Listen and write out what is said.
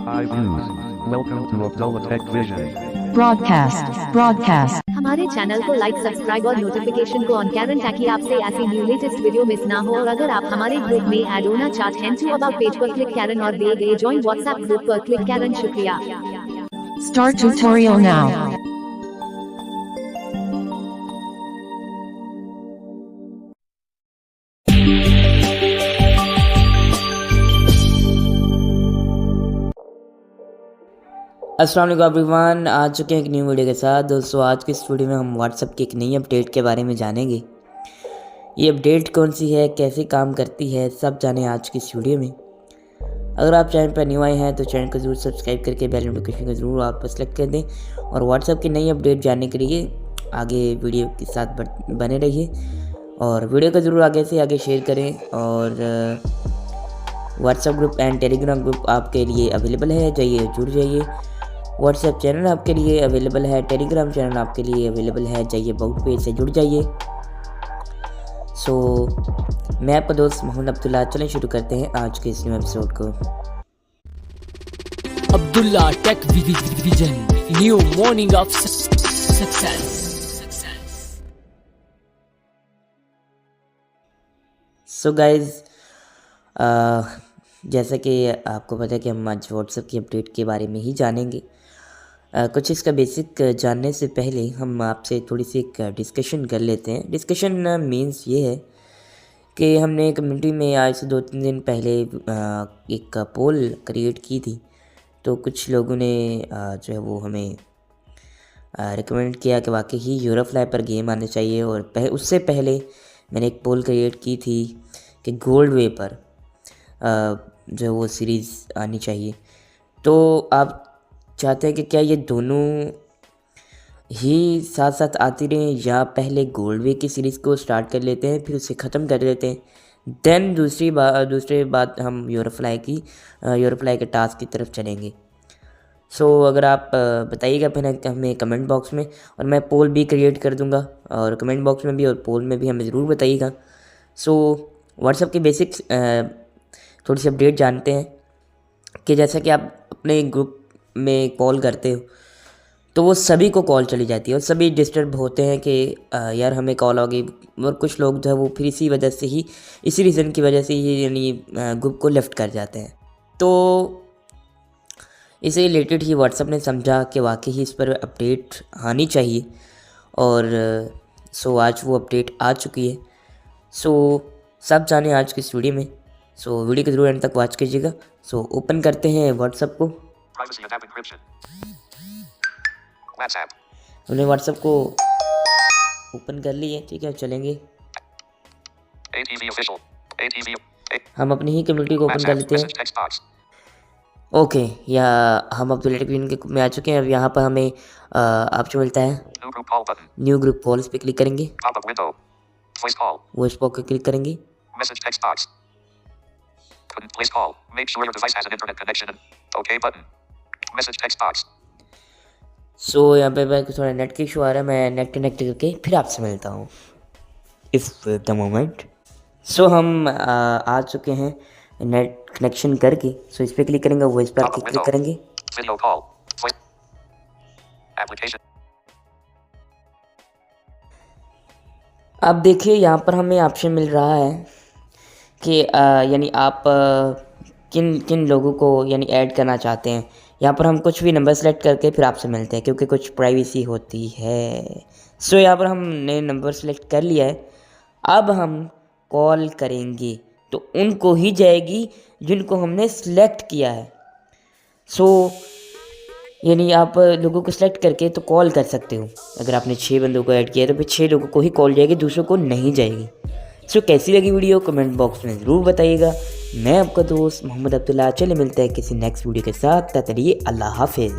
Hi views. Welcome to Abdullah Tech Vision. broadcast. हमारे channel को like, subscribe और notification को ऑन करें ताकि आपसे ऐसी न्यू लेटेस्ट वीडियो मिस ना हो। और अगर आप हमारे ग्रुप में ऐड होना चाहते हैं तो अबाउट पेज पर क्लिक करें और दिए गए ज्वाइन व्हाट्सएप ग्रुप पर क्लिक करें। शुक्रिया। Start tutorial now. अस्सलाम वालेकुम एवरीवन, आ चुके हैं एक न्यू वीडियो के साथ। दोस्तों आज की इस वीडियो में हम व्हाट्सएप की एक नई अपडेट के बारे में जानेंगे। ये अपडेट कौन सी है, कैसे काम करती है, सब जाने आज की इस वीडियो में। अगर आप चैनल पर न्यू आए हैं तो चैनल को ज़रूर सब्सक्राइब करके बेल नोटिफिकेशन को ज़रूर आप सेलेक्ट कर दें और व्हाट्सएप की नई अपडेट जानने के लिए आगे वीडियो के साथ बने रहिए और वीडियो को ज़रूर आगे से आगे शेयर करें। और WhatsApp group and Telegram group आपके लिए अवेलेबल है, जाइए जुड़ जाइए। व्हाट्सएप चैनल आपके लिए अवेलेबल है, टेलीग्राम चैनल आपके लिए अवेलेबल है, जाइए अबाउट पेज से जुड़ जाइए। मैं आपका दोस्त मोहम्मद अब्दुल्ला। चलें शुरू करते हैं आज के इस न्यू एपिसोड को। Abdullah tech vision, new morning of success. So guys, जैसा कि आपको पता है कि हम आज व्हाट्सएप की अपडेट के बारे में ही जानेंगे। कुछ इसका बेसिक जानने से पहले हम आपसे थोड़ी सी एक डिस्कशन कर लेते हैं। डिस्कशन मीन्स ये है कि हमने कम्युनिटी में आज से 2-3 दिन पहले एक पोल क्रिएट की थी। तो कुछ लोगों ने जो है वो हमें रिकमेंड किया कि वाकई ही यूरोफ्लाई पर गेम आने चाहिए। और उससे पहले मैंने एक पोल क्रिएट की थी कि गोल्ड वे पर जो वो सीरीज़ आनी चाहिए। तो आप चाहते हैं कि क्या ये दोनों ही साथ साथ आती रहें या पहले गोल्ड वे की सीरीज़ को स्टार्ट कर लेते हैं फिर उसे ख़त्म कर देते हैं, देन दूसरी बात हम यूरोफ्लाई के टास्क की तरफ चलेंगे। अगर आप बताइएगा फिर हमें कमेंट बॉक्स में, और मैं पोल भी क्रिएट कर दूंगा और कमेंट बॉक्स में भी और पोल में भी हमें ज़रूर बताइएगा। व्हाट्सएप के बेसिक्स थोड़ी सी अपडेट जानते हैं कि जैसा कि आप अपने ग्रुप में कॉल करते हो तो वो सभी को कॉल चली जाती है और सभी डिस्टर्ब होते हैं कि यार हमें कॉल आ गई। और कुछ लोग जो है वो फिर इसी रीज़न की वजह से ही यानी ग्रुप को लेफ़्ट कर जाते हैं। तो इससे रिलेटेड ही व्हाट्सएप ने समझा कि वाकई ही इस पर अपडेट आनी चाहिए और आज वो अपडेट आ चुकी है। सब जाने आज की इस वीडियो में। वीडियो के जरूर एंड तक वॉच कीजिएगा। ओपन करते हैं व्हाट्सएप को। हमने व्हाट्सएप को ओपन कर लिया, ठीक है। चलेंगे हम अपनी ही कम्युनिटी को ओपन कर लेते हैं। ओके, या हम अब्दुल्ला टेक विजन के ग्रुप में आ चुके हैं। अब यहाँ पर हमें ऑप्शन मिलता है न्यू ग्रुप कॉल्स पे क्लिक करेंगे, वॉइस कॉल पे क्लिक करेंगे। Please call. Make sure your device has an internet connection. OK button. Message text box. यहाँ पे थोड़ा नेट का इशू आ रहा है, मैं नेट कनेक्ट करके फिर आपसे मिलता हूँ इफ द मोमेंट। हम आ चुके हैं नेट कनेक्शन करके। इस पर क्लिक करेंगे, वॉइस पर क्लिक करेंगे। Video call. Voice. Application. अब देखिए यहाँ पर हमें ऑप्शन मिल रहा है कि यानी आप किन लोगों को यानी ऐड करना चाहते हैं। यहाँ पर हम कुछ भी नंबर सेलेक्ट करके फिर आपसे मिलते हैं क्योंकि कुछ प्राइवेसी होती है। यहाँ पर हमने नंबर सेलेक्ट कर लिया है। अब हम कॉल करेंगे तो उनको ही जाएगी जिनको हमने सेलेक्ट किया है। यानी आप लोगों को सिलेक्ट करके तो कॉल कर सकते हो। अगर आपने 6 बंदों को ऐड किया तो फिर 6 लोगों को ही कॉल जाएगी, दूसरों को नहीं जाएगी। कैसी लगी वीडियो कमेंट बॉक्स में ज़रूर बताइएगा। मैं आपका दोस्त मोहम्मद अब्दुल्ला। चले मिलते हैं किसी नेक्स्ट वीडियो के साथ। तब तक के लिए अल्लाह हाफिज़।